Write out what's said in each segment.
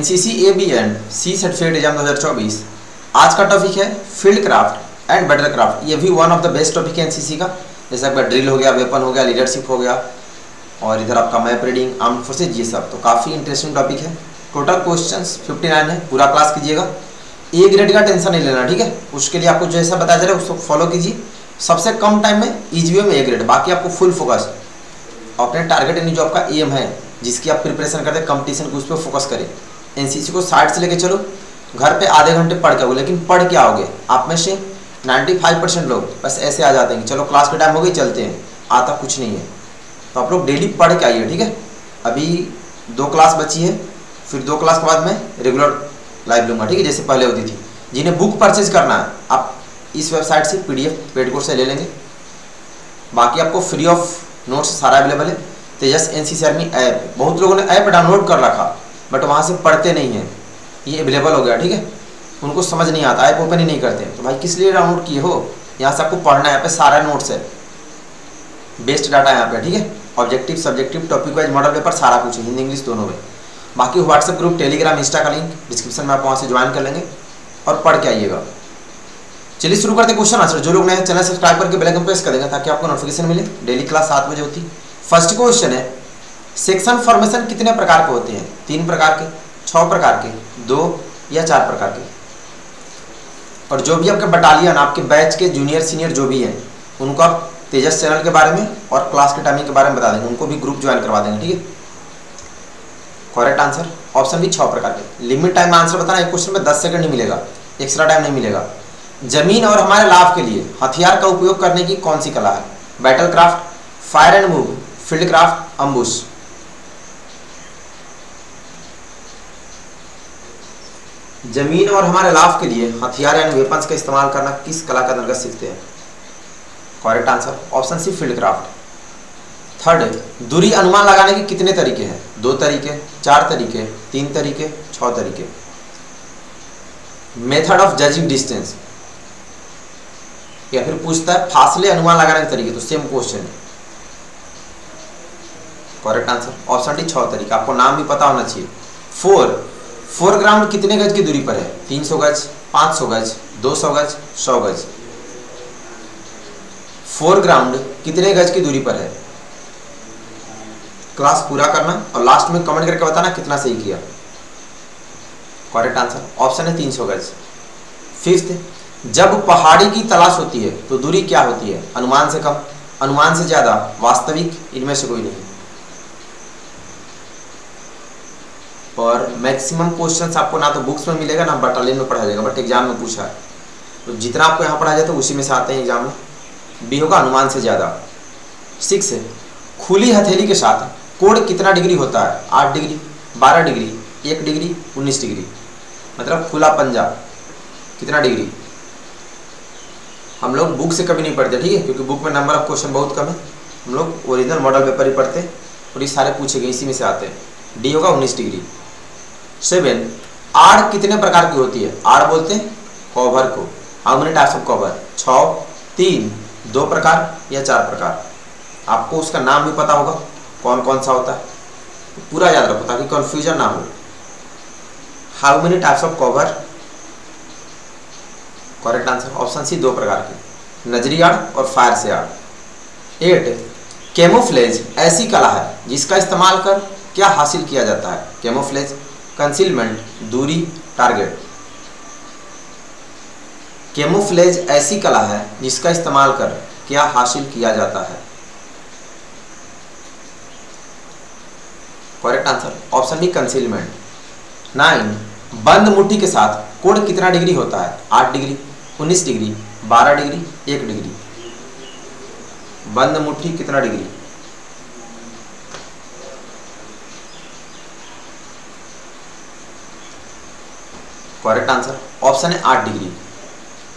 NCC AB and C certificate exam 2024। आज का topic है field craft and battle craft. ये भी one of the best topic है एनसीसी का। जैसे आपका ड्रिल हो गया, वेपन हो गया, लीडरशिप हो गया और इधर आपका मैप रीडिंग, आर्म्ड फोर्सेज, ये सब तो काफ़ी इंटरेस्टिंग टॉपिक है। टोटल क्वेश्चंस 59 है। पूरा क्लास कीजिएगा। ए ग्रेड का टेंशन नहीं लेना, ठीक है। उसके लिए आपको जैसा बताया जा रहा है उसको फॉलो कीजिए। सबसे कम टाइम में ईजी वे में ए ग्रेड, बाकी आपको फुल फोकस अपने टारगेट यानी जो आपका एम है जिसकी आप प्रिपरेशन करते हैं कंपटीशन को, उस पर फोकस करें। एनसीसी को 60 से लेके चलो। घर पे आधे घंटे पढ़ के आओगे, लेकिन पढ़ के आओगे। आप में से 95% लोग बस ऐसे आ जाते हैं कि चलो क्लास के टाइम हो गई चलते हैं, आता कुछ नहीं है। तो आप लोग डेली पढ़ के आइए, ठीक है। अभी 2 क्लास बची है, फिर 2 क्लास के बाद मैं रेगुलर लाइव लूँगा, ठीक है, जैसे पहले होती थी। जिन्हें बुक परचेज करना है आप इस वेबसाइट से PDF पेड कोर्स से ले लेंगे। बाकी आपको फ्री ऑफ नोट्स सारा अवेलेबल है। तेजस एनसीसी आर्मी ऐप, बहुत लोगों ने ऐप डाउनलोड कर रखा बट वहाँ से पढ़ते नहीं हैं। ये अवेलेबल हो गया, ठीक है। उनको समझ नहीं आता, ऐप ओपन ही नहीं करते। तो भाई किस लिए डाउनलोड किए हो? यहाँ से आपको पढ़ना है, यहाँ पे सारा नोट्स है, बेस्ट डाटा यहाँ पे, ठीक है। Objective, subjective, topic wise, model paper सारा कुछ है, हिंदी इंग्लिश दोनों में। बाकी व्हाट्सएप ग्रुप, टेलीग्राम, इंस्टा का लिंक डिस्क्रिप्शन में आप वहाँ से ज्वाइन कर लेंगे और पढ़ के आइएगा। चलिए शुरू करते हैं क्वेश्चन आंसर। जो लोग नए चैनल सब्सक्राइब करके बेल आइकन प्रेस कर देंगे ताकि आपको नोटिफिकेशन मिले। डेली क्लास 7 बजे होती है। फर्स्ट क्वेश्चन है, सेक्शन फॉर्मेशन कितने प्रकार के होते हैं? 3 प्रकार के, 6 प्रकार के, 2 या 4 प्रकार के। और जो भी आपके बटालियन, आपके बैच के जूनियर सीनियर जो भी हैं, उनको आप तेजस चैनल के बारे में और क्लास के टाइमिंग के बारे में बता देंगे, उनको भी ग्रुप ज्वाइन करवा देंगे, ठीक है। करेक्ट आंसर ऑप्शन भी 6 प्रकार के। लिमिट टाइम में आंसर बताना, एक क्वेश्चन में 10 सेकंड ही मिलेगा, एक्स्ट्रा टाइम नहीं मिलेगा। जमीन और हमारे लाभ के लिए हथियार का उपयोग करने की कौन सी कला है? Battle craft, fire and move, field craft, ambush. जमीन और हमारे लाभ के लिए हथियार एंड वेपन्स का इस्तेमाल करना किस कला के अंतर्गत सीखते हैं? Correct answer option C, field craft. Third, दूरी अनुमान लगाने के कितने तरीके हैं? 2 तरीके, 4 तरीके, 3 तरीके, 6 तरीके। मेथड ऑफ जजिंग डिस्टेंस, या फिर पूछता है फासले अनुमान लगाने के तरीके, तो सेम क्वेश्चन है। करेक्ट आंसर ऑप्शन डी, 6 तरीके। आपको नाम भी पता होना चाहिए। 4 ग्राउंड कितने गज की दूरी पर है? 300 गज, 500 गज, 200 गज, 100 गज। 4 ग्राउंड कितने गज की दूरी पर है? क्लास पूरा करना और लास्ट में कमेंट करके बताना कितना सही किया। करेक्ट आंसर ऑप्शन है 300 गज। फिफ्थ, जब पहाड़ी की तलाश होती है तो दूरी क्या होती है? अनुमान से कम, अनुमान से ज्यादा, वास्तविक, इनमें से कोई नहीं। और मैक्सिमम क्वेश्चंस आपको ना तो बुक्स में मिलेगा ना बटालियन में पढ़ा जाएगा, बट एग्जाम में पूछा है तो जितना आपको यहाँ पढ़ा जाए तो उसी में से आते हैं एग्जाम में। बी होगा अनुमान से ज्यादा। 6 है, खुली हथेली के साथ कोण कितना डिग्री होता है? 8 डिग्री, 12 डिग्री, 1 डिग्री, 19 डिग्री। मतलब खुला पंजा कितना डिग्री? हम लोग बुक से कभी नहीं पढ़ते, ठीक है, क्योंकि बुक में नंबर ऑफ क्वेश्चन बहुत कम है। हम लोग ओरिजिनल मॉडल पेपर ही पढ़ते हैं और ये सारे पूछे गए इसी में से आते हैं। डी होगा 19 डिग्री। 7, आड़ कितने प्रकार की होती है? आड़ बोलते हैं कवर को। How many types of cover? 6, 3, 2 प्रकार या 4 प्रकार। आपको उसका नाम भी पता होगा कौन कौन सा होता है, तो पूरा याद रखो ताकि कंफ्यूजन ना हो। How many types of cover? Correct answer option C, 2 प्रकार की, नजरी आड़ और फायर से आड़। 8, कैमोफ्लेज ऐसी कला है जिसका इस्तेमाल कर क्या हासिल किया जाता है? कैमोफ्लेज, कंसीलमेंट, दूरी, टारगेट। कैमोफ्लेज ऐसी कला है जिसका इस्तेमाल कर क्या हासिल किया जाता है? Correct answer option B, concealment. 9, बंद मुट्ठी के साथ कोण कितना डिग्री होता है? 8 डिग्री, 19 डिग्री, 12 डिग्री, 1 डिग्री। बंद मुट्ठी कितना डिग्री? करेक्ट आंसर ऑप्शन है 8 डिग्री।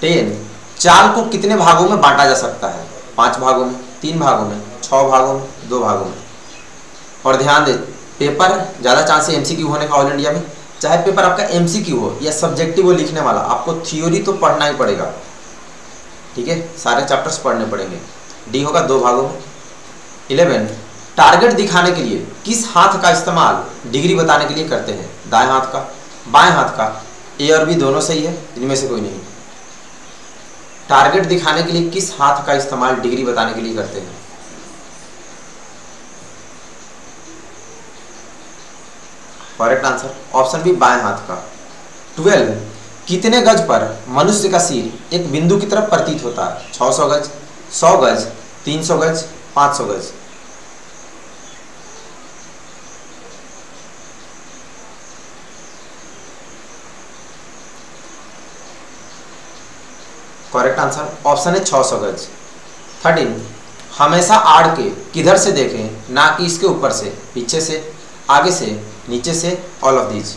10, चाल को कितने भागों में बांटा जा सकता है? 5 भागों में, 3 भागों में, 6 भागों में, 2 भागों में। और ध्यान दे, पेपर ज़्यादा चांस है MCQ होने का ऑल इंडिया में। चाहे पेपर आपका MCQ हो या सब्जेक्टिव हो लिखने वाला, आपको थ्योरी तो पढ़ना ही पड़ेगा, ठीक है, सारे चैप्टर्स पढ़ने पड़ेंगे। डी होगा 2 भागों में। 11, टारगेट दिखाने के लिए किस हाथ का इस्तेमाल डिग्री बताने के लिए करते हैं? दाएं हाथ का, बाएं हाथ का? ए और बी दोनों सही है, इनमें से कोई नहीं। टारगेट दिखाने के लिए किस हाथ का इस्तेमाल डिग्री बताने के लिए करते हैं? करेक्ट आंसर ऑप्शन बी, बाएं हाथ का। 12 कितने गज पर मनुष्य का सिर एक बिंदु की तरफ प्रतीत होता है? 600 गज, 100 गज, 300 गज, 500 गज? करेक्ट आंसर ऑप्शन है 600 गज। 13 हमेशा आड़ के किधर से देखें, ना कि इसके ऊपर से, पीछे से, आगे से, नीचे से, ऑल ऑफ दीज?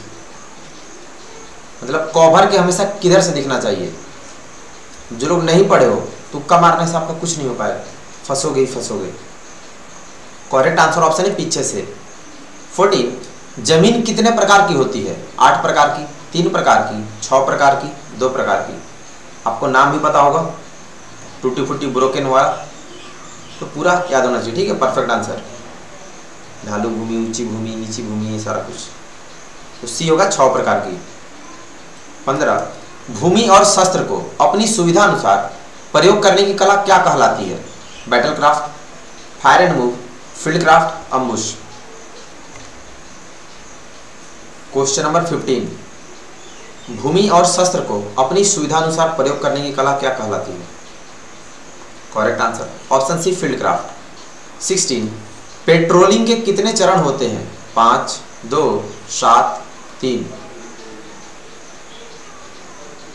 मतलब कवर के हमेशा किधर से दिखना चाहिए? जो लोग नहीं पढ़े हो, तुक्का मारने से आपका कुछ नहीं हो पाएगा, फंसोगे ही फंसोगे। करेक्ट आंसर ऑप्शन है पीछे से। 14 जमीन कितने प्रकार की होती है? 8 प्रकार की, 3 प्रकार की, 6 प्रकार की, 2 प्रकार की? आपको नाम भी पता होगा, टूटी फूटी ब्रोकन वाला, तो पूरा याद होना चाहिए, ठीक है? परफेक्ट आंसर ढालू भूमि, ऊंची भूमि, नीची भूमि, ये सारा कुछ। तो सी होगा 6 प्रकार की। 15 भूमि और शस्त्र को अपनी सुविधा अनुसार प्रयोग करने की कला क्या कहलाती है? Battle craft, fire and move, field craft, ambush? Question number 15 भूमि और शस्त्र को अपनी सुविधा अनुसार प्रयोग करने की कला क्या कहलाती है? Correct answer option C, field craft. 16 patrolling के कितने चरण होते हैं? 5, 2, 7, 3?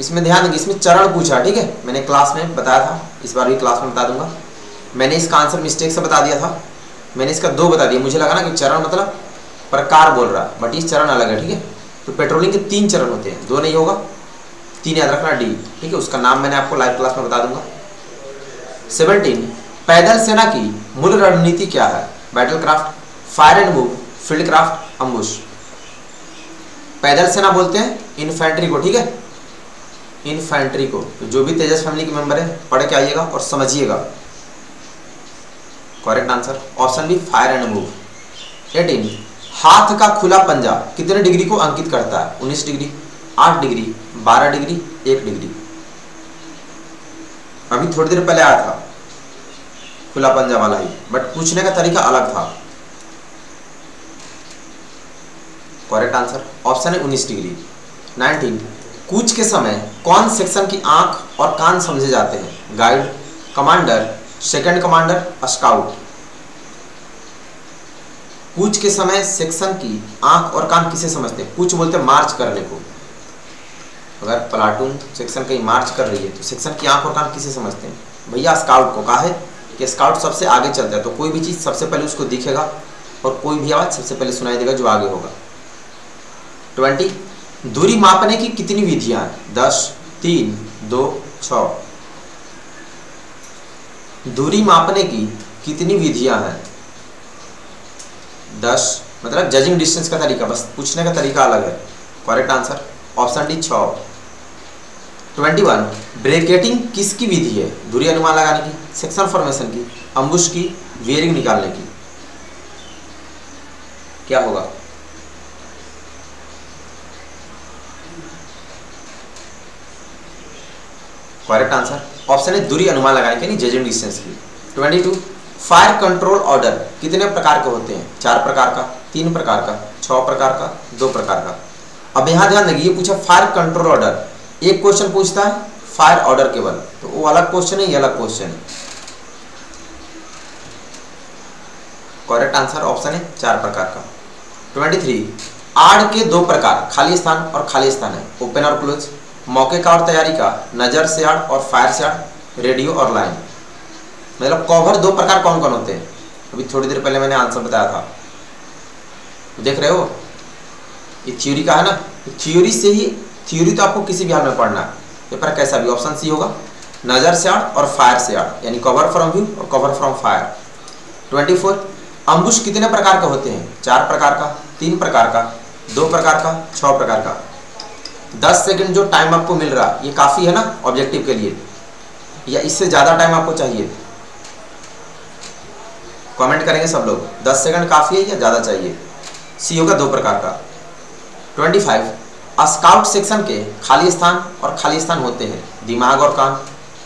इसमें ध्यान देंगे, इसमें चरण पूछा, ठीक है? मैंने क्लास में बताया था, इस बार भी क्लास में बता दूंगा। मैंने इसका आंसर मिस्टेक से बता दिया था, मैंने इसका 2 बता दिया। मुझे लगा ना कि चरण मतलब प्रकार बोल रहा, बट इस चरण अलग है, ठीक है? तो पेट्रोलिंग के 3 चरण होते हैं, 2 नहीं होगा, 3 याद रखना, डी, ठीक है? उसका नाम मैंने आपको लाइव क्लास में बता दूंगा। 17 पैदल सेना की मूल रणनीति क्या है? Battle craft, fire and move, field craft, ambush? पैदल सेना बोलते हैं इन्फेंट्री को, ठीक है? इन्फेंट्री को। तो जो भी तेजस फैमिली के मेंबर है, पढ़ के आइएगा और समझिएगा। Correct answer option B, fire and move. 18 हाथ का खुला पंजा कितने डिग्री को अंकित करता है? 19 डिग्री, 8 डिग्री, 12 डिग्री, 1 डिग्री? अभी थोड़ी देर पहले आया था खुला पंजा वाला ही, बट पूछने का तरीका अलग था। करेक्ट आंसर ऑप्शन है 19 डिग्री। 19 कूच के समय कौन सेक्शन की आंख और कान समझे जाते हैं? Guide, commander, second commander, scout? कूच के समय सेक्शन की आंख और कान किसे समझते हैं? कूच बोलते हैं मार्च करने को। अगर प्लाटून सेक्शन कहीं मार्च कर रही है तो सेक्शन की आंख और कान किसे समझते हैं? भैया स्काउट को। कहा है कि स्काउट सबसे आगे चलता है, तो कोई भी चीज़ सबसे पहले उसको दिखेगा और कोई भी आवाज़ सबसे पहले सुनाई देगा जो आगे होगा। 20 दूरी मापने की कितनी विधियां हैं? 10, 3, 2, 6? दूरी मापने की कितनी विधियां हैं? 10 मतलब जजिंग डिस्टेंस का तरीका, बस पूछने का तरीका अलग है। Correct answer option D, 6। 21 bracketing किसकी विधि है? दूरी अनुमान लगाने की, सेक्शन फॉर्मेशन की, अम्बुश की, वेयरिंग निकालने की? क्या होगा? करेक्ट आंसर ऑप्शन है दूरी अनुमान लगाने की, नहीं जजिंग डिस्टेंस की। 22 फायर कंट्रोल ऑर्डर कितने प्रकार के होते हैं? 4 प्रकार का, 3 प्रकार का, 6 प्रकार का, 2 प्रकार का? अब यहाँ ध्यान देंगे, ये पूछा फायर कंट्रोल ऑर्डर, एक क्वेश्चन पूछता है फायर ऑर्डर केवल, तो वो अलग क्वेश्चन है, ये अलग क्वेश्चन है। करेक्ट आंसर ऑप्शन है 4 प्रकार का। 23 आड़ के 2 प्रकार, खाली स्थान और खाली स्थान है, ओपन और क्लोज, मौके का और तैयारी का, नजर से आड़ और फायर से आड़, रेडियो और लाइन? मतलब कवर 2 प्रकार कौन कौन होते हैं? अभी थोड़ी देर पहले मैंने आंसर बताया था, देख रहे हो? ये थ्योरी का है ना, थ्योरी से ही, थ्योरी तो आपको किसी भी हाल में पढ़ना है, पेपर कैसा भी। ऑप्शन सी होगा, नजर से आड़ और फायर से आड़, यानी कवर फ्रॉम व्यू और कवर फ्रॉम फायर। 24 अम्बुश कितने प्रकार के होते हैं? 4 प्रकार का, 3 प्रकार का, 2 प्रकार का, 6 प्रकार का? 10 सेकंड जो टाइम आपको मिल रहा, ये काफ़ी है ना ऑब्जेक्टिव के लिए, या इससे ज़्यादा टाइम आपको चाहिए? कमेंट करेंगे सब लोग। 10 सेकंड काफ़ी है या ज़्यादा चाहिए? सी होगा 2 प्रकार का। 25 स्काउट सेक्शन के खाली स्थान और खाली स्थान होते हैं दिमाग और कान,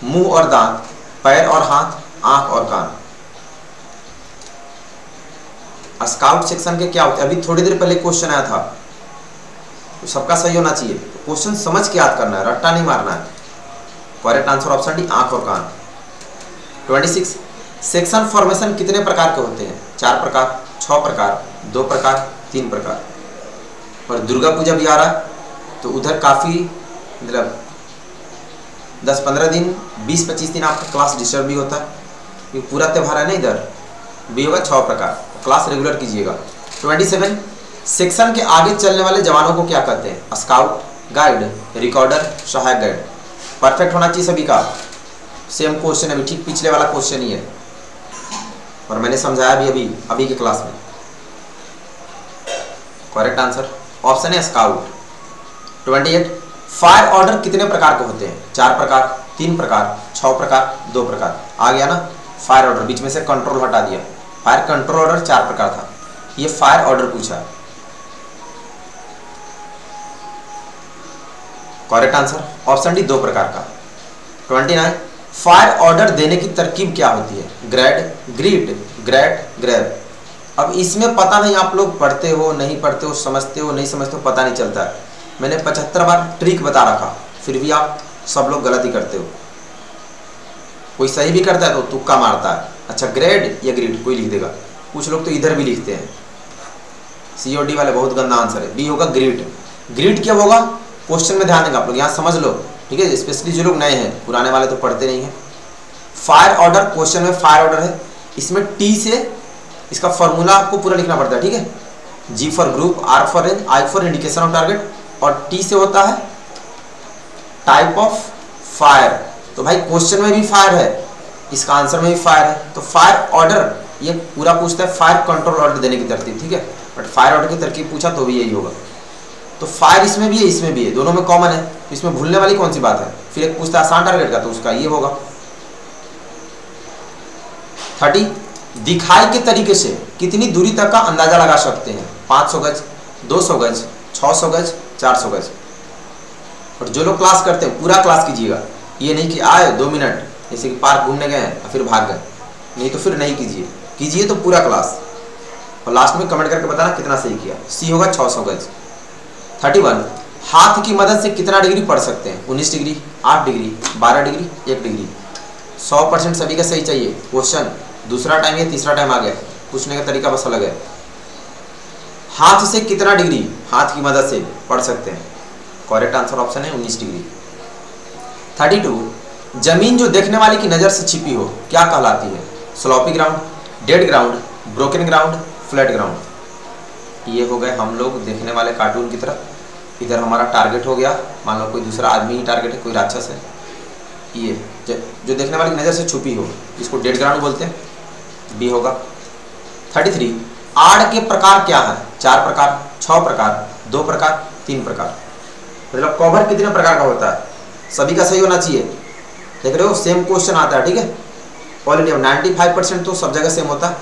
मुंह और दांत, पैर और हाथ, आंख और कान। स्काउट सेक्शन के क्या होते हैं? अभी थोड़ी देर पहले क्वेश्चन आया था, तो सबका सही होना चाहिए। क्वेश्चन समझ के याद करना है, रट्टा नहीं मारना है। करेक्ट आंसर ऑप्शन डी, आंख और कान। 26 सेक्शन फॉर्मेशन कितने प्रकार के होते हैं? 4 प्रकार, 6 प्रकार, 2 प्रकार, 3 प्रकार। और दुर्गा पूजा भी आ रहा है, तो उधर काफ़ी मतलब 10-15 दिन, 20-25 दिन आपका क्लास डिस्टर्ब भी होता है, क्योंकि पूरा त्यौहार है ना इधर। बी होगा 6 प्रकार, क्लास रेगुलर कीजिएगा। 27 सेक्शन के आगे चलने वाले जवानों को क्या कहते हैं? स्काउट, गाइड, रिकॉर्डर, सहायक गाइड। परफेक्ट होना चाहिए सभी का। सेम क्वेश्चन है, अभी ठीक पिछले वाला क्वेश्चन ही है, और मैंने समझाया भी अभी के क्लास में। करेक्ट आंसर ऑप्शन है स्काउट। 28 फायर ऑर्डर कितने प्रकार के होते हैं? 4 प्रकार, 3 प्रकार, 6 प्रकार, 2 प्रकार। आ गया ना फायर ऑर्डर, बीच में से कंट्रोल हटा दिया। फायर कंट्रोल ऑर्डर 4 प्रकार था, ये फायर ऑर्डर पूछा। करेक्ट आंसर ऑप्शन डी, 2 प्रकार का। 29 फायर ऑर्डर देने की तरकीब क्या होती है? Grade, greet, grade, grab. अब इसमें पता नहीं आप लोग पढ़ते हो नहीं पढ़ते हो, समझते हो नहीं समझते हो, पता नहीं चलता है। मैंने 75 बार ट्रिक बता रखा, फिर भी आप सब लोग गलत ही करते हो। कोई सही भी करता है तो तुक्का मारता है। अच्छा ग्रेड या ग्रीड कोई लिख देगा, कुछ लोग तो इधर भी लिखते हैं। सी और डी वाले बहुत गंदा आंसर है, बी होगा ग्रीड। ग्रीड क्या होगा? क्वेश्चन में ध्यान देंगे आप लोग, यहाँ समझ लो, ठीक है। स्पेशली जो लोग नए हैं, पुराने वाले तो पढ़ते नहीं हैं। फायर ऑर्डर, क्वेश्चन में फायर ऑर्डर है, इसमें टी से इसका फॉर्मूला आपको पूरा लिखना पड़ता है, ठीक है। G for group, R for range, I for indication of target, और टी से होता है टाइप ऑफ फायर। तो भाई क्वेश्चन में भी फायर है, इसका आंसर में भी फायर है, तो फायर ऑर्डर ये पूरा पूछता है फायर कंट्रोल ऑर्डर देने की तरकीब, ठीक है। बट फायर ऑर्डर की तरकीब पूछा तो भी यही होगा। तो फायर इसमें भी है इसमें भी है, दोनों में कॉमन है, तो इसमें भूलने वाली कौन सी बात है? फिर एक पूछता है आसान टारगेट का, तो उसका ये होगा। 30 दिखाई के तरीके से कितनी दूरी तक का अंदाजा लगा सकते हैं? 500 गज, 200 गज, 600 गज, 400 गज। और जो लोग क्लास करते हैं पूरा क्लास कीजिएगा, ये नहीं कि आए 2 मिनट जैसे कि पार्क घूमने गए और फिर भाग गए, नहीं तो फिर नहीं कीजिए तो पूरा क्लास, और लास्ट में कमेंट करके बताना कितना सही किया। सी होगा 600 गज। 31 हाथ की मदद से कितना डिग्री पढ़ सकते हैं? 19 डिग्री, 8 डिग्री, 12 डिग्री, 1 डिग्री। 100% सभी का सही चाहिए। क्वेश्चन दूसरा टाइम या तीसरा टाइम आ गया, पूछने का तरीका बस अलग है। हाथ से कितना डिग्री हाथ की मदद से पढ़ सकते हैं? करेक्ट आंसर ऑप्शन है 19 डिग्री। 32 जमीन जो देखने वाले की नज़र से छिपी हो क्या कहलाती है? Sloppy ground, dead ground, broken ground, flat ground. ये हो गए हम लोग देखने वाले कार्टून की तरफ। इधर हमारा टारगेट हो गया, मान लो कोई दूसरा आदमी ही टारगेट है, कोई राक्षस है। ये जो देखने वाली नज़र से छुपी हो, इसको डेड ग्राउंड बोलते हैं, बी होगा। 33 आड़ के प्रकार क्या है? 4 प्रकार, 6 प्रकार, 2 प्रकार, 3 प्रकार। मतलब कवर कितने प्रकार का होता है? सभी का सही होना चाहिए। देख रहे हो सेम क्वेश्चन आता है, ठीक है। ऑल इंडिया 95% तो सब जगह सेम होता है,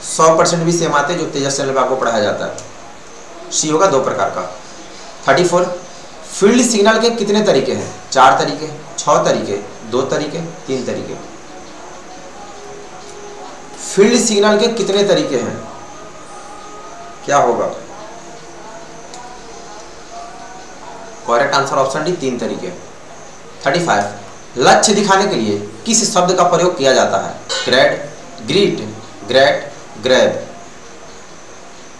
100% भी सेम आते हैं जो तेजस चैनल पर आपको पढ़ाया जाता है। सी होगा 2 प्रकार का। 34 फील्ड सिग्नल के कितने तरीके हैं? 4 तरीके, 6 तरीके, 2 तरीके, 3 तरीके। फील्ड सिग्नल के कितने तरीके हैं? क्या होगा? करेक्ट आंसर ऑप्शन डी 3 तरीके। 35 लक्ष्य दिखाने के लिए किस शब्द का प्रयोग किया जाता है? Grade, greet, great, grab.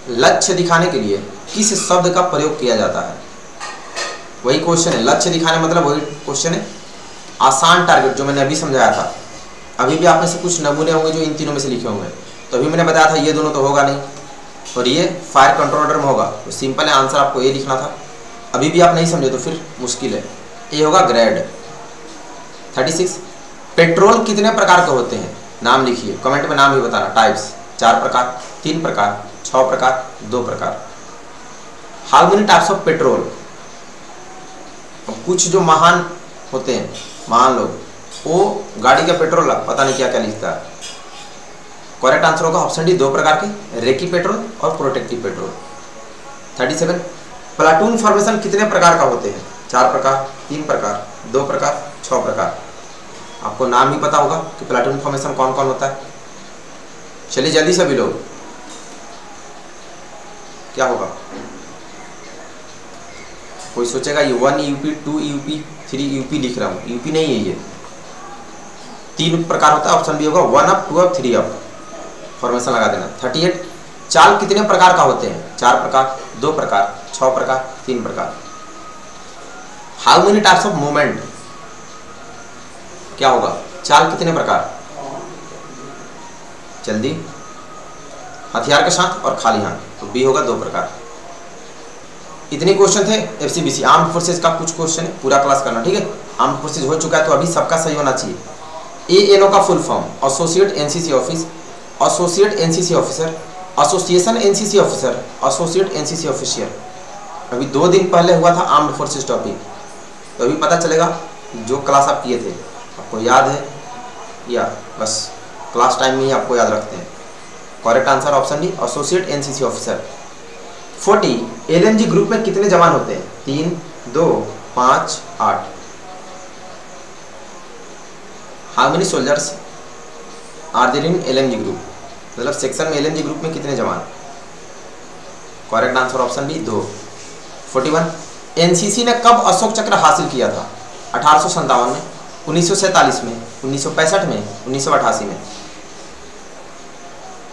लक्ष्य दिखाने के लिए किस शब्द का प्रयोग किया जाता है? वही क्वेश्चन है, लक्ष्य दिखाने मतलब वही क्वेश्चन है। आसान टारगेट जो मैंने अभी समझाया था, अभी भी आप में से कुछ नमूने होंगे जो इन तीनों में से लिखे होंगे। तो अभी मैंने बताया था ये दोनों तो होगा नहीं, और ये फायर कंट्रोल ऑर्डर में होगा, तो सिंपल है आंसर आपको ये लिखना था। अभी भी आप नहीं समझे तो फिर मुश्किल है, ये होगा ग्रेड। 36 पेट्रोल कितने प्रकार के होते हैं? नाम लिखिए, कमेंट में नाम ही बताना। टाइप्स 4 प्रकार, 3 प्रकार, 6 प्रकार, 2 प्रकार। How many types of petrol? कुछ जो महान होते हैं, महान लोग, वो गाड़ी का पेट्रोल पता नहीं क्या क्या लिखता है। करेक्ट आंसर होगा ऑप्शन डी, दो प्रकार के, रेकी पेट्रोल और प्रोटेक्टिव पेट्रोल। 37 प्लाटून फॉर्मेशन कितने प्रकार का होते हैं? 4 प्रकार, 3 प्रकार, 2 प्रकार, 6 प्रकार। आपको नाम ही पता होगा कि प्लाटून फॉर्मेशन कौन कौन होता है। चलिए जल्दी सभी लोग, क्या होगा? कोई सोचेगा ये 1 यूपी 2 यूपी 3 यूपी लिख रहा हूँ, यूपी नहीं है ये, 3 प्रकार होता है। ऑप्शन बी होगा 1 अप 2 अप 3 अप, फॉर्मेशन लगा देना। 38 चाल कितने प्रकार का होते हैं? 4 प्रकार, 2 प्रकार, 6 प्रकार, 3 प्रकार। How many types of movement, क्या होगा? चाल कितने प्रकार? जल्दी, हथियार के साथ और खाली हाथ, तो बी होगा 2 प्रकार। इतने क्वेश्चन थे एफसीबीसी आर्म्ड फोर्सेज का, कुछ क्वेश्चन है, पूरा क्लास करना, ठीक है। आर्म्ड फोर्सेज हो चुका है तो अभी सबका सही होना चाहिए। एएनओ का full form associate NCC office, associate NCC officer, association NCC officer, associate NCC officer. अभी 2 दिन पहले हुआ था आर्म्ड फोर्सेज टॉपिक, तो अभी पता चलेगा जो क्लास आप किए थे आपको याद है या बस क्लास टाइम में ही आपको याद रखते हैं। Correct answer option D, associate NCC officer. 40 LNG group में कितने जवान होते हैं? 3, 2, 5, 8। How many soldiers are there in LNG group, मतलब सेक्शन में एलएनजी ग्रुप में कितने जवान? Correct answer option B, 2। 41 NCC ने कब अशोक चक्र हासिल किया था? 1857 में, 1947 में, 1965 में, 1988 में।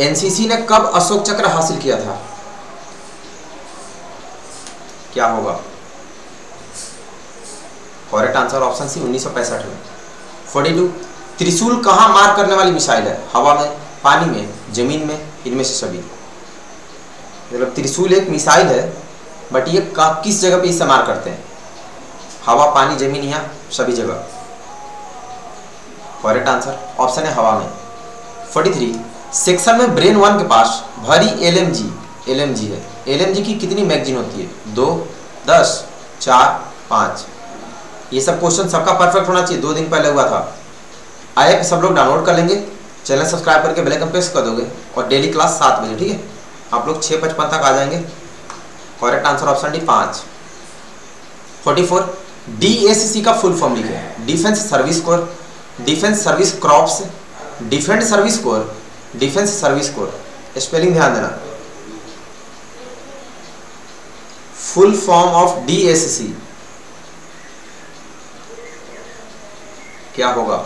एनसीसी ने कब अशोक चक्र हासिल किया था? क्या होगा? करेक्ट आंसर ऑप्शन सी, 1965 में। 42 त्रिशूल कहां मार करने वाली मिसाइल है? हवा में, पानी में, जमीन में, इनमें से सभी। मतलब त्रिशूल एक मिसाइल है, बट ये किस जगह पे इस्तेमाल करते हैं? हवा, पानी, जमीन या सभी जगह? करेक्ट आंसर ऑप्शन है हवा में। 43 सेक्शन में ब्रेन 1 के पास भारी एलएमजी है। एलएमजी की कितनी मैगजीन होती है? 2, 10, 4, 5। ये सब क्वेश्चन सबका परफेक्ट होना चाहिए, 2 दिन पहले हुआ था। आए सब लोग डाउनलोड कर लेंगे, चैनल सब्सक्राइब करके बेल आइकन प्रेस कर दोगे, और डेली क्लास 7 बजे, ठीक है। आप लोग 6:55 तक आ जाएंगे। Correct answer option D, 5। 44 DSC का फुल फॉर्म लिखे। Defence service corps, defence service crops, defence service corps, defence service corps. Spelling ध्यान देना। फुल फॉर्म ऑफ डीएससी क्या होगा?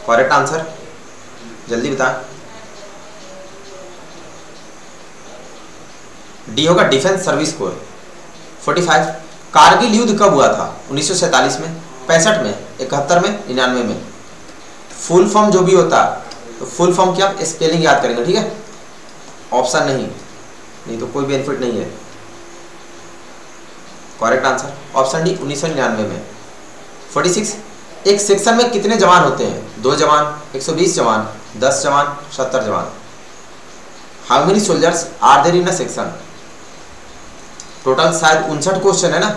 करेक्ट आंसर जल्दी बताएं। डी होगा डिफेंस सर्विस कोर। 45 कारगिल युद्ध कब हुआ था? 1947 में, 65 में, 71 में, 99 में। फुल फॉर्म जो भी होता तो फुल फॉर्म क्या स्पेलिंग याद करेंगे, ठीक है। ऑप्शन नहीं तो कोई बेनिफिट नहीं है। करेक्ट आंसर ऑप्शन डी, 1999 में। 46 एक सेक्शन में कितने जवान होते हैं? 2 जवान, 120 जवान, 10 जवान, 70 जवान। How many soldiers are there in a section? Total शायद 59 क्वेश्चन है ना।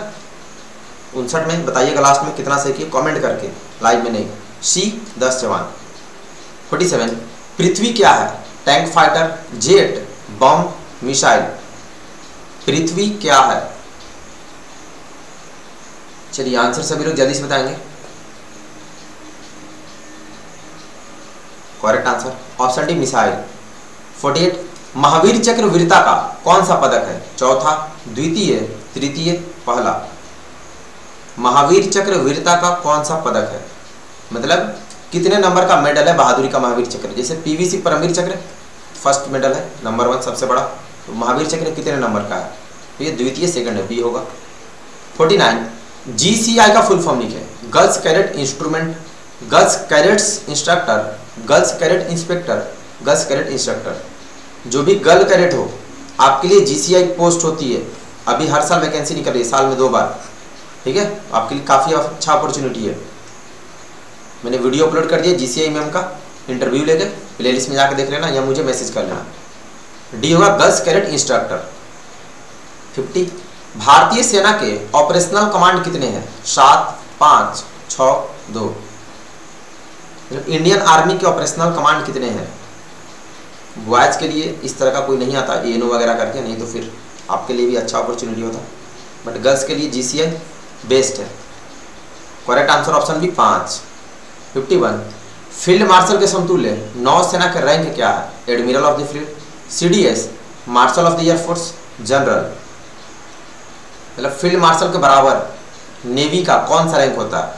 59 में बताइएगा लास्ट में कितना सही किए, कमेंट करके, लाइव में नहीं। सी 10 जवान। 47 पृथ्वी क्या है? टैंक, फाइटर, जेट, बम, मिसाइल। पृथ्वी क्या है? चलिए आंसर सभी लोग जल्दी से बताएंगे। Correct answer option D, missile. 48 Mahavir चक्र वीरता का कौन सा पदक है? चौथा, द्वितीय, तृतीय, पहला। महावीर चक्र वीरता का कौन सा पदक है? मतलब कितने नंबर का मेडल है बहादुरी का महावीर चक्र? जैसे पीवीसी परमवीर चक्र फर्स्ट मेडल है, नंबर 1 सबसे बड़ा, तो महावीर चक्र कितने नंबर का है? तो ये द्वितीय, सेकंड है, बी होगा। 49 जीसीआई का फुल फॉर्म लिखे। Girls cadet instrument, girls cadets instructor, girls cadet inspector, girls cadet instructor. जो भी गर्ल कैडेट हो आपके लिए जीसीआई पोस्ट होती है। अभी हर साल वैकेंसी निकल रही है, साल में 2 बार, ठीक है। आपके लिए काफ़ी अच्छा अपॉर्चुनिटी है। मैंने वीडियो अपलोड कर दिया जीसीआई मैम का, इंटरव्यू लेके प्लेलिस्ट में जाकर देख लेना या मुझे मैसेज कर लेना। डी होगा गर्ल्स कैडेट इंस्ट्रक्टर। 50 भारतीय सेना के ऑपरेशनल कमांड कितने हैं? 7, 5, 6, 2। इंडियन आर्मी के ऑपरेशनल कमांड कितने हैं? बॉयज के लिए इस तरह का कोई नहीं आता एनो वगैरह करके, नहीं तो फिर आपके लिए भी अच्छा अपॉर्चुनिटी होता, बट गर्ल्स के लिए GCI बेस्ट है। Correct answer option B 5। 51 field marshal के समतुल्य नौसेना का रैंक क्या है? Admiral of the fleet, CDS, marshal of the air force, general. मतलब फील्ड मार्शल के बराबर नेवी का कौन सा रैंक होता है?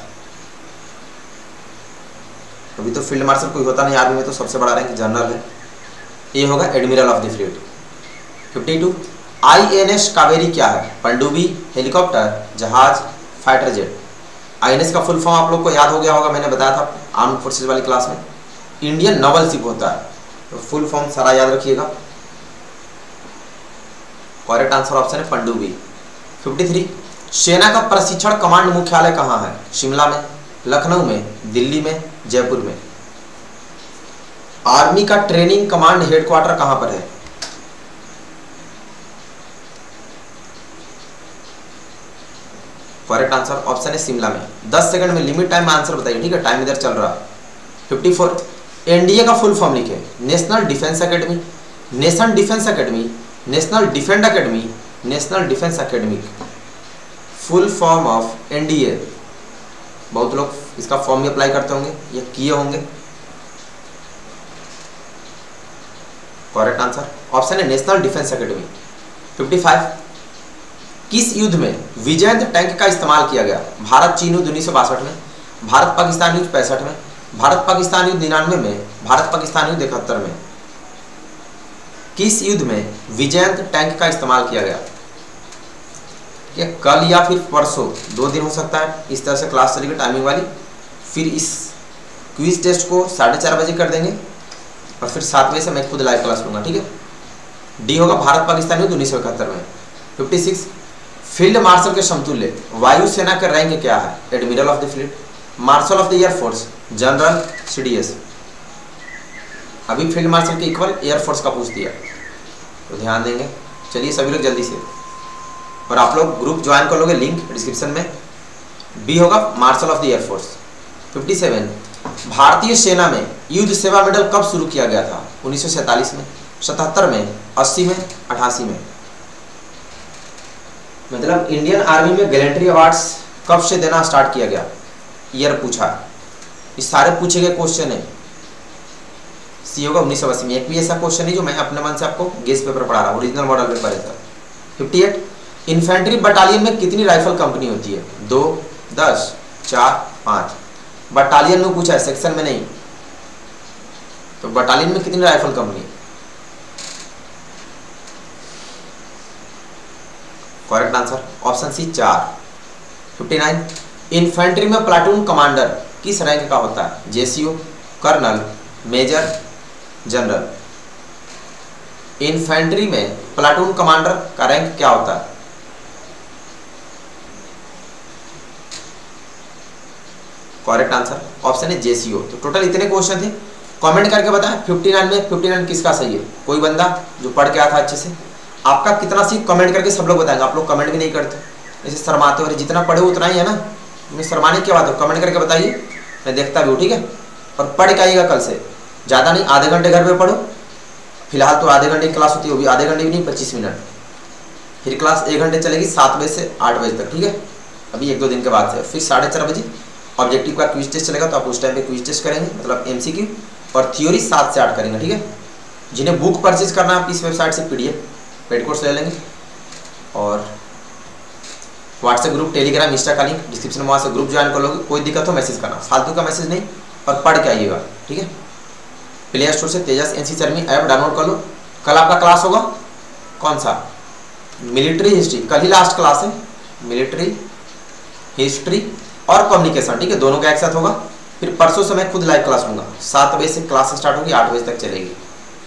अभी तो फील्ड मार्शल कोई होता नहीं आर्मी में, तो सबसे बड़ा रैंक जनरल है, ये होगा admiral of the fleet. 52 INS Kaveri क्या है? पनडुब्बी, हेलीकॉप्टर, जहाज, फाइटर जेट। INS का फुल फॉर्म आप लोग को याद हो गया होगा, मैंने बताया था आर्म फोर्सेज वाली क्लास में, इंडियन नवल शिप होता है, तो फुल फॉर्म सारा याद रखिएगा। करेक्ट आंसर ऑप्शन है पनडुब्बी। 53 सेना का प्रशिक्षण कमांड मुख्यालय कहाँ है? शिमला में, लखनऊ में, दिल्ली में, जयपुर में। आर्मी का ट्रेनिंग कमांड हेडक्वार्टर कहां पर है? करेक्ट आंसर ऑप्शन है शिमला में। 10 सेकंड में लिमिट टाइम में आंसर बताइए, ठीक है, टाइम इधर चल रहा। 54 एनडीए का फुल फॉर्म लिखे। National defence academy, nation defence academy, national defence academy, national defence academy. Full form of NDA, बहुत लोग इसका फॉर्म भी अप्लाई करते होंगे या किए होंगे। करेक्ट आंसर ऑप्शन है नेशनल डिफेंस एकेडमी। 55 किस युद्ध में विजयंत टैंक का इस्तेमाल किया गया? भारत चीन युद्ध 1962 में, भारत पाकिस्तान युद्ध 65 में, भारत पाकिस्तान युद्ध 99 में, भारत पाकिस्तान युद्ध 71 में। किस युद्ध में विजयंत टैंक का इस्तेमाल किया गया? ये कल या फिर परसों, 2 दिन हो सकता है, इस तरह से क्लास चलेगी टाइमिंग वाली। फिर इस क्विज टेस्ट को 4:30 बजे कर देंगे और फिर 7 बजे से मैं खुद लाइव क्लास लूंगा, ठीक है। डी होगा भारत पाकिस्तान युद्ध 1971 में। 56 फील्ड मार्शल के समतुल्य वायुसेना का रैंक क्या है? Admiral of the fleet, martial of the air force, general, CDS। अभी फील्ड मार्शल के इक्वल एयरफोर्स का पूछ दिया, तो ध्यान देंगे। चलिए सभी लोग जल्दी से, और आप लोग ग्रुप ज्वाइन कर लोगे, लिंक डिस्क्रिप्शन में। बी होगा मार्शल ऑफ द एयरफोर्स। 57 भारतीय सेना में युद्ध सेवा मेडल कब शुरू किया गया था? 1947 में, 77 में, 80 में, 88 में। मतलब इंडियन आर्मी में गैलेंट्री अवार्ड्स कब से देना स्टार्ट किया गया? ईयर पूछा, इस सारे पूछे गए क्वेश्चन है। सी होगा 1980 में। एक भी ऐसा क्वेश्चन नहीं जो मैं अपने मन से आपको गेस पेपर पढ़ा रहा हूँ, ओरिजिनल मॉडल पेपर है। 58 इन्फेंट्री बटालियन में कितनी राइफल कंपनी होती है? 2, 10, 4, 5। बटालियन में पूछा है, सेक्शन में नहीं। तो बटालियन में कितनी rifle company? Correct answer option C 4। 59 infantry में प्लाटून कमांडर किस रैंक का होता है? JCO, colonel, major, general. Infantry में प्लाटून कमांडर का रैंक क्या होता है? करेक्ट आंसर ऑप्शन है JCO। तो टोटल इतने क्वेश्चन थे, कमेंट करके बताएं 59 में 59 किसका सही है। कोई बंदा जो पढ़ के आया था अच्छे से, आपका कितना सी कमेंट करके सब लोग बताएंगे। आप लोग कमेंट भी नहीं करते, जैसे शर्माते हो। जितना पढ़े उतना ही है ना, मैं शर्माने की बात हो, कमेंट करके बताइए, मैं देखता भी हूँ, ठीक है। और पढ़ के आइएगा कल से, ज़्यादा नहीं, आधे घंटे घर पे पढ़ो। फिलहाल तो आधे घंटे की क्लास होती है, वो भी आधे घंटे भी नहीं, 25 मिनट। फिर क्लास 1 घंटे चलेगी 7 बजे से 8 बजे तक, ठीक है। अभी 1-2 दिन के बाद से फिर 4:30 बजे ऑब्जेक्टिव का क्विज टेस्ट चलेगा, तो आप उस टाइम पे क्विज टेस्ट करेंगे, मतलब MCQ, और थ्योरी 7 से 8 करेंगे, ठीक है। जिन्हें बुक परचेज करना है आप इस वेबसाइट से PDF पेड कोर्स ले लेंगे, और व्हाट्सएप ग्रुप, टेलीग्राम, इंस्टा का लिंक डिस्क्रिप्शन में, वहाँ से ग्रुप ज्वाइन कर लोगे। कोई दिक्कत हो मैसेज करना, फालतू का मैसेज नहीं, और पढ़ के आइएगा, ठीक है। प्ले स्टोर से तेजस NC चर्मी ऐप डाउनलोड कर लो। कल आपका क्लास होगा कौन सा? मिलिट्री हिस्ट्री, कल ही लास्ट क्लास है। मिलिट्री हिस्ट्री और कम्युनिकेशन, ठीक है, दोनों का एक साथ होगा। फिर परसों से मैं खुद लाइव क्लास लूँगा, 7 बजे से क्लास स्टार्ट होगी, 8 बजे तक चलेगी।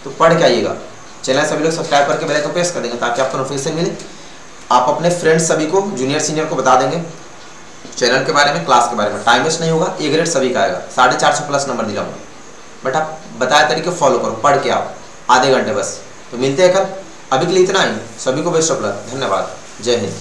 तो पढ़ के आइएगा। चैनल सभी लोग सब्सक्राइब करके बेल आइकन प्रेस कर देंगे, ताकि आपको नोटिफिकेशन मिले। आप अपने फ्रेंड्स सभी को, जूनियर सीनियर को बता देंगे चैनल के बारे में, क्लास के बारे में। टाइम वेस्ट नहीं होगा, A ग्रेड सभी का आएगा, 450+ नंबर दिलाऊंगा। बट आप बताए तरीके फॉलो करो, पढ़ के आओ, आधे घंटे बस। तो मिलते हैं कल, अभी के लिए इतना ही। सभी को बेस्ट ऑफ लक, धन्यवाद, जय हिंद।